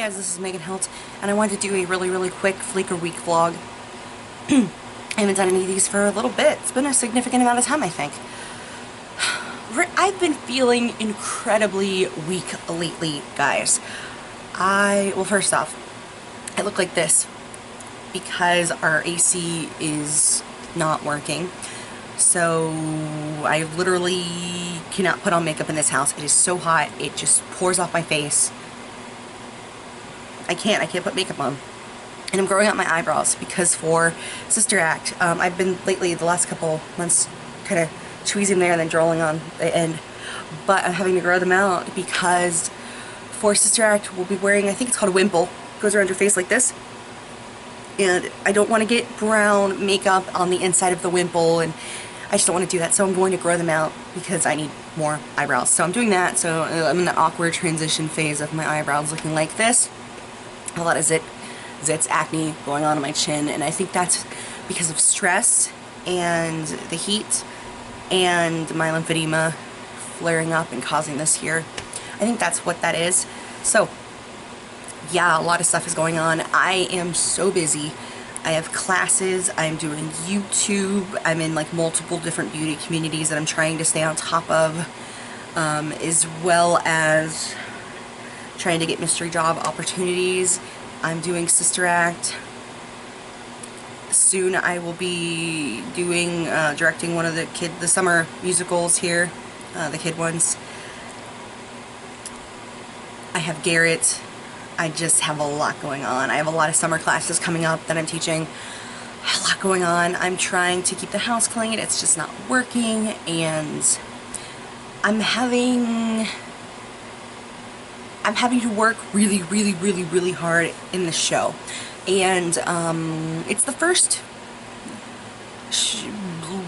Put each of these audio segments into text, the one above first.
guys, this is Megan Hilt, and I wanted to do a really quick Fleek or Week vlog. I haven't done any of these for a little bit. It's been a significant amount of time, I think. I've been feeling incredibly weak lately, guys. Well, first off, I look like this because our AC is not working. So I literally cannot put on makeup in this house. It is so hot, it just pours off my face. I can't put makeup on. And I'm growing out my eyebrows because for Sister Act, I've been lately, the last couple months, kind of tweezing there and then drawing on the end. But I'm having to grow them out because for Sister Act, we'll be wearing, I think it's called a wimple. It goes around your face like this. And I don't want to get brown makeup on the inside of the wimple, and I just don't want to do that. So I'm going to grow them out because I need more eyebrows. So I'm doing that. So I'm in that awkward transition phase of my eyebrows looking like this. A lot of zits, acne going on my chin, and I think that's because of stress and the heat and my lymphedema flaring up and causing this here. I think that's what that is. So yeah, a lot of stuff is going on. I am so busy. I have classes, I'm doing YouTube, I'm in like multiple different beauty communities that I'm trying to stay on top of, as well as trying to get mystery job opportunities. I'm doing Sister Act. Soon I will be doing, directing one of the summer musicals here, the kid ones. I have Garrett. I just have a lot going on. I have a lot of summer classes coming up that I'm teaching. A lot going on. I'm trying to keep the house clean. It's just not working, and I'm having to work really hard in the show. And it's the first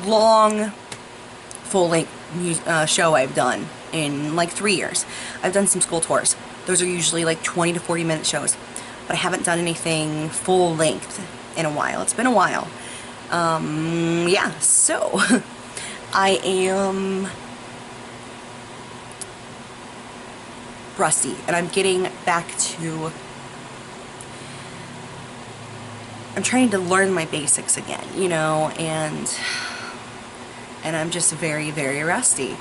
long full-length show I've done in like 3 years. I've done some school tours. Those are usually like 20 to 40 minute shows, but I haven't done anything full length in a while. It's been a while. Yeah, so I am rusty, and I'm getting back to, I'm trying to learn my basics again, you know, and I'm just very rusty.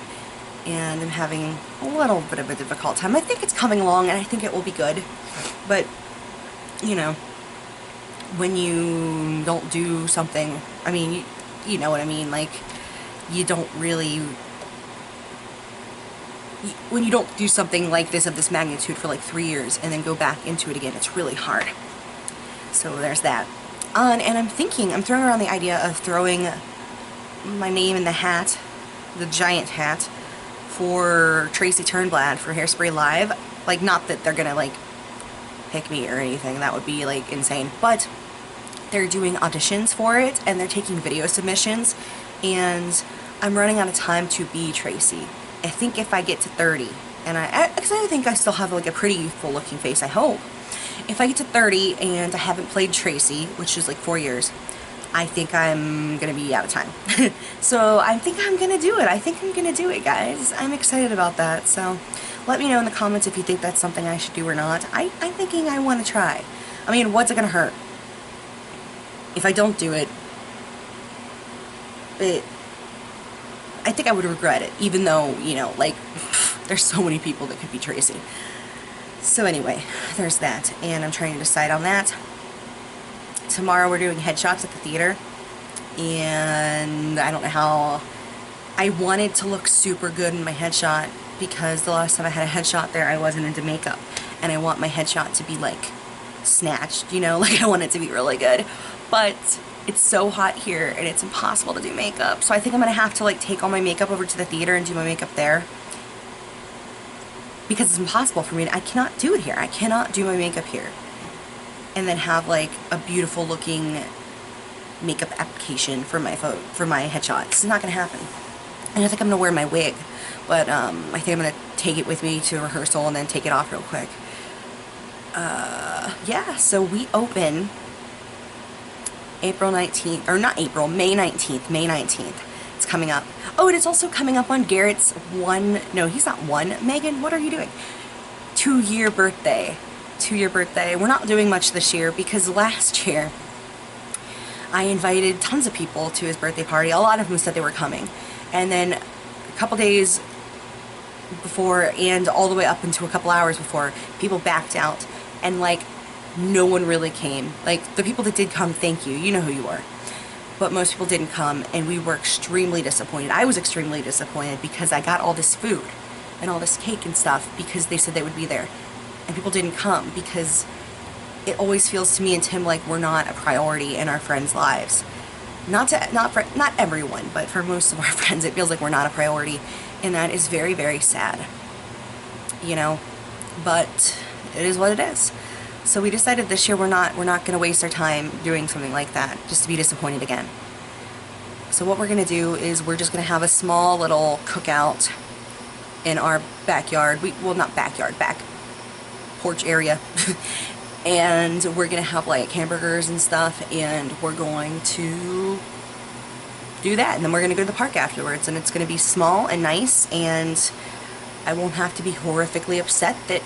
And I'm having a little bit of a difficult time. I think it's coming along, and I think it will be good. But, you know, when you don't do something, I mean, you know what I mean, like, you don't really, when you don't do something like this, of this magnitude, for like 3 years, and then go back into it again, it's really hard. So there's that. And I'm throwing around the idea of throwing my name in the hat, the giant hat, for Tracy Turnblad for Hairspray Live. Like, not that they're gonna like pick me or anything, that would be like insane, but they're doing auditions for it, and they're taking video submissions, and I'm running out of time to be Tracy. I think if I get to 30, and because I think I still have like a pretty youthful looking face, I hope. If I get to 30 and I haven't played Tracy, which is like 4 years, I think I'm gonna be out of time. So I think I'm gonna do it. I think I'm gonna do it, guys. I'm excited about that. So let me know in the comments if you think that's something I should do or not. I'm thinking I want to try. I mean, what's it gonna hurt? If I don't do it, I think I would regret it, even though, you know, like, there's so many people that could be Tracy. So anyway, there's that, and I'm trying to decide on that. Tomorrow we're doing headshots at the theater, and I don't know how. I wanted to look super good in my headshot because the last time I had a headshot there, I wasn't into makeup, and I want my headshot to be like snatched, you know, like I want it to be really good. But it's so hot here, and it's impossible to do makeup, so I think I'm gonna have to like take all my makeup over to the theater and do my makeup there, because it's impossible for me. I cannot do it here. I cannot do my makeup here and then have like a beautiful looking makeup application for my headshot. It's not gonna happen. And I think I'm gonna wear my wig, but I think I'm gonna take it with me to rehearsal and then take it off real quick. Yeah, so we open April 19th, or not April, May 19th. May 19th. It's coming up. Oh, and it's also coming up on Garrett's no, he's not one. Megan, what are you doing? 2-year birthday. to your birthday. We're not doing much this year because last year I invited tons of people to his birthday party. A lot of them said they were coming. And then a couple days before and all the way up into a couple hours before, people backed out, and like no one really came. Like the people that did come, thank you, you know who you are. But most people didn't come, and we were extremely disappointed. I was extremely disappointed because I got all this food and all this cake and stuff because they said they would be there, and people didn't come because it always feels to me and Tim like we're not a priority in our friends' lives. Not everyone, but for most of our friends it feels like we're not a priority, and that is very, very sad, you know, but it is what it is. So we decided this year we're not going to waste our time doing something like that just to be disappointed again. So what we're going to do is we're just going to have a small little cookout in our backyard. Well, not backyard, back porch area. And we're going to have like hamburgers and stuff, and we're going to do that. And then we're going to go to the park afterwards, and it's going to be small and nice, and I won't have to be horrifically upset that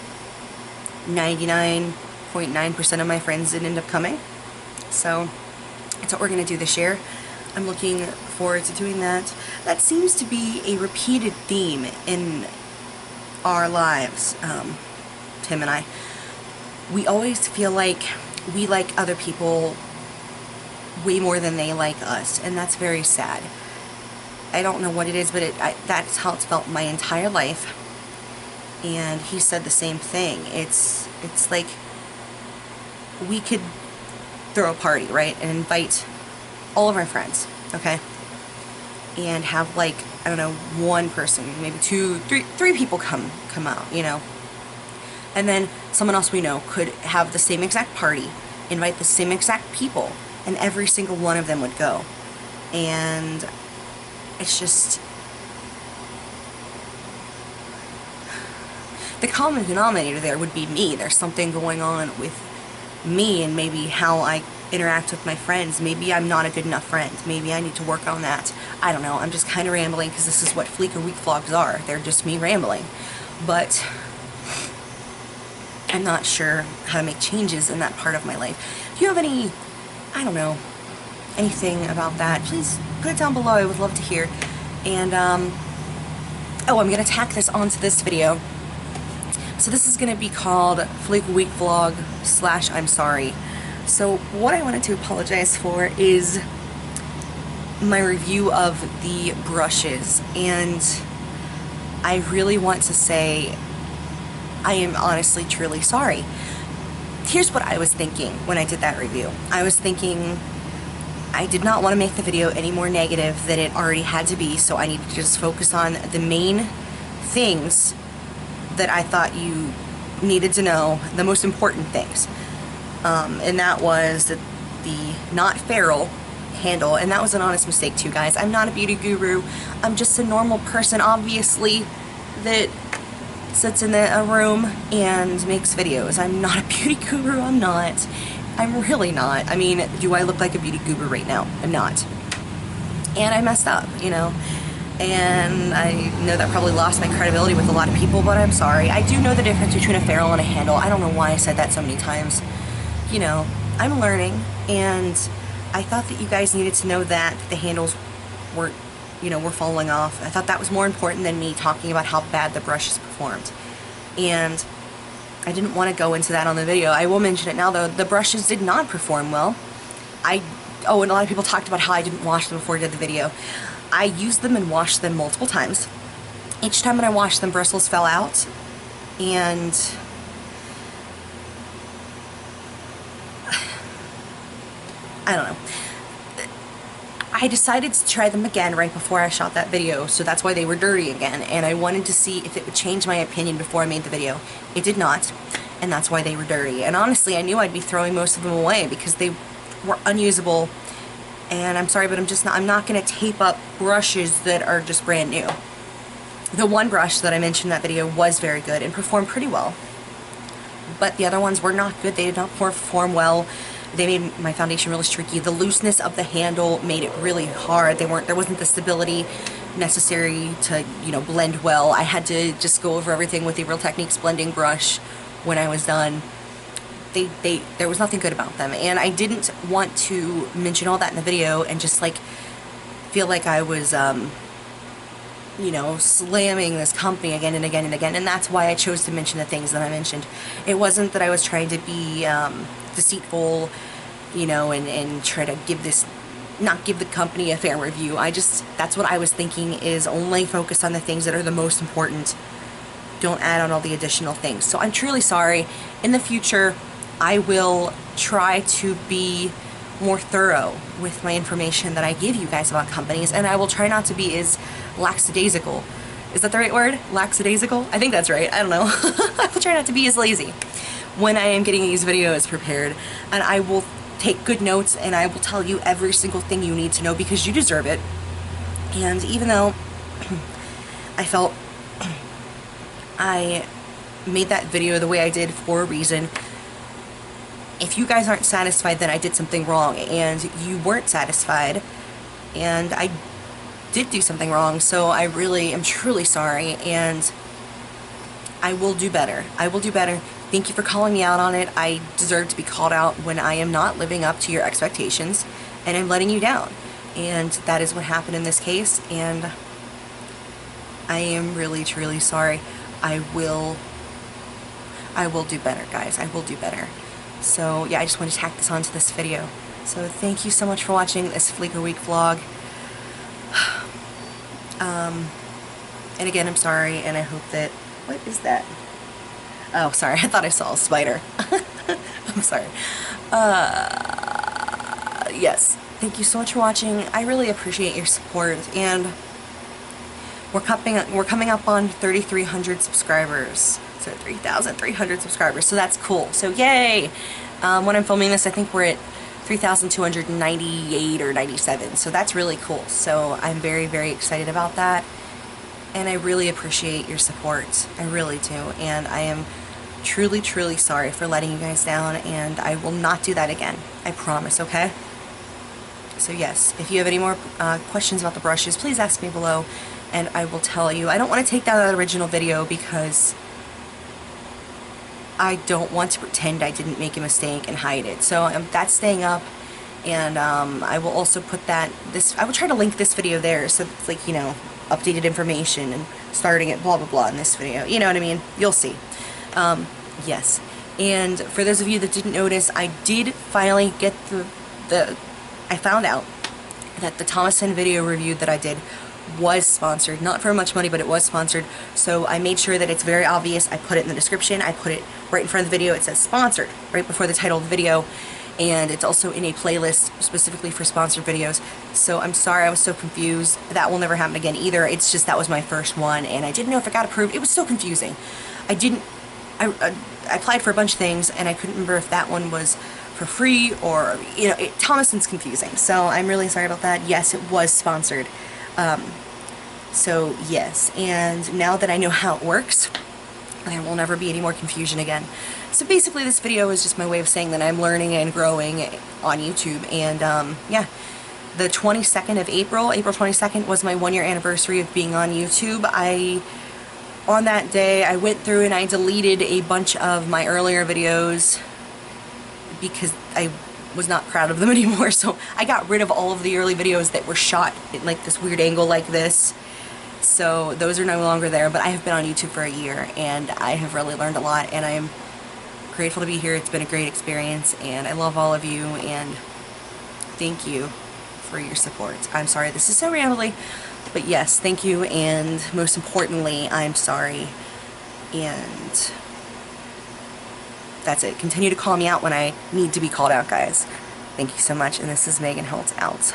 99.9% of my friends didn't end up coming. So that's what we're going to do this year. I'm looking forward to doing that. That seems to be a repeated theme in our lives, Tim and I. We always feel like we like other people way more than they like us, and that's very sad. I don't know what it is, but that's how it's felt my entire life. And he said the same thing. It's like we could throw a party, right, and invite all of our friends, okay, and have like, I don't know, one person, maybe three people come out, you know. And then someone else we know could have the same exact party, invite the same exact people, and every single one of them would go. And it's just, the common denominator there would be me. There's something going on with me and maybe how I interact with my friends. Maybe I'm not a good enough friend. Maybe I need to work on that. I don't know. I'm just kind of rambling because this is what Fleek or Week vlogs are. They're just me rambling. But I'm not sure how to make changes in that part of my life. If you have any, I don't know, anything about that, please put it down below. I would love to hear. And, oh, I'm going to tack this onto this video. So this is going to be called Fleek Week Vlog / I'm sorry. So what I wanted to apologize for is my review of the brushes. And I really want to say I am honestly, truly sorry. Here's what I was thinking when I did that review. I was thinking I did not want to make the video any more negative than it already had to be, so I needed to just focus on the main things that I thought you needed to know, the most important things. And that was the not feral handle, and that was an honest mistake too, guys. I'm not a beauty guru. I'm just a normal person, obviously, that sits in a room and makes videos. I'm not a beauty guru. I'm not. I'm really not. I mean, do I look like a beauty guru right now? I'm not. And I messed up, you know. And I know that probably lost my credibility with a lot of people, but I'm sorry. I do know the difference between a ferrule and a handle. I don't know why I said that so many times. You know, I'm learning, and I thought that you guys needed to know that the handles weren't, you know, were falling off. I thought that was more important than me talking about how bad the brushes performed. And I didn't want to go into that on the video. I will mention it now, though. The brushes did not perform well. Oh, and a lot of people talked about how I didn't wash them before I did the video. I used them and washed them multiple times. Each time that I washed them, bristles fell out, and I don't know. I decided to try them again right before I shot that video, so that's why they were dirty again, and I wanted to see if it would change my opinion before I made the video. It did not, and that's why they were dirty. And honestly, I knew I'd be throwing most of them away because they were unusable, and I'm sorry, but I'm not going to tape up brushes that are just brand new. The one brush that I mentioned in that video was very good and performed pretty well, but the other ones were not good. They did not perform well. They made my foundation really streaky. The looseness of the handle made it really hard. There wasn't the stability necessary to, you know, blend well. I had to just go over everything with the Real Techniques blending brush when I was done. there was nothing good about them, and I didn't want to mention all that in the video and just like feel like I was you know, slamming this company again and again and again, and that's why I chose to mention the things that I mentioned. It wasn't that I was trying to be deceitful, you know, and try to not give the company a fair review. That's what I was thinking, is only focus on the things that are the most important. Don't add on all the additional things. So I'm truly sorry. In the future, I will try to be more thorough with my information that I give you guys about companies, and I will try not to be as lackadaisical. Is that the right word? Lackadaisical? I think that's right. I don't know. I will try not to be as lazy when I am getting these videos prepared, and I will take good notes, and I will tell you every single thing you need to know, because you deserve it. And even though I felt I made that video the way I did for a reason, if you guys aren't satisfied, then I did something wrong, and you weren't satisfied, and I did do something wrong. So I really am truly sorry, and I will do better. I will do better. Thank you for calling me out on it. I deserve to be called out when I am not living up to your expectations and I'm letting you down, and that is what happened in this case, and I am really truly sorry. I will do better, guys. I will do better. So yeah, I just want to tack this onto this video. So thank you so much for watching this Fleek Week vlog. And again, I'm sorry, and I hope that, what is that? Oh, sorry, I thought I saw a spider. I'm sorry. Yes, thank you so much for watching. I really appreciate your support, and we're coming up on 3,300 subscribers. So 3,300 subscribers, so that's cool. So yay! When I'm filming this, I think we're at 3,298 or 97, so that's really cool. So I'm very, very excited about that, and I really appreciate your support. I really do, and I am truly, truly sorry for letting you guys down, and I will not do that again. I promise, okay? So yes, if you have any more questions about the brushes, please ask me below, and I will tell you. I don't want to take down that original video because I don't want to pretend I didn't make a mistake and hide it. So that's staying up, and I will also put I will try to link this video there, so it's like, you know, updated information and starting at blah blah blah in this video. You know what I mean? You'll see. Yes. And for those of you that didn't notice, I did finally get I found out that the Thomason video review that I did was sponsored. Not for much money, but it was sponsored. So I made sure that it's very obvious. I put it in the description. I put it right in front of the video. It says sponsored right before the title of the video, and it's also in a playlist specifically for sponsored videos. So I'm sorry I was so confused. That will never happen again either. It's just that was my first one, and I didn't know if it got approved. It was so confusing. I applied for a bunch of things, and I couldn't remember if that one was for free or, you know, Thomason's confusing. So I'm really sorry about that. Yes, it was sponsored. So yes, and now that I know how it works, there will never be any more confusion again. So basically this video is just my way of saying that I'm learning and growing on YouTube, and yeah, the 22nd of April 22nd was my 1-year anniversary of being on YouTube. On that day, I went through and I deleted a bunch of my earlier videos because I was not proud of them anymore. So I got rid of all of the early videos that were shot at like this weird angle like this. So those are no longer there, but I have been on YouTube for a year, and I have really learned a lot, and I am grateful to be here. It's been a great experience, and I love all of you, and thank you for your support. I'm sorry this is so rambly, but yes, thank you, and most importantly, I'm sorry, and that's it. Continue to call me out when I need to be called out, guys. Thank you so much, and this is Megan Holt out.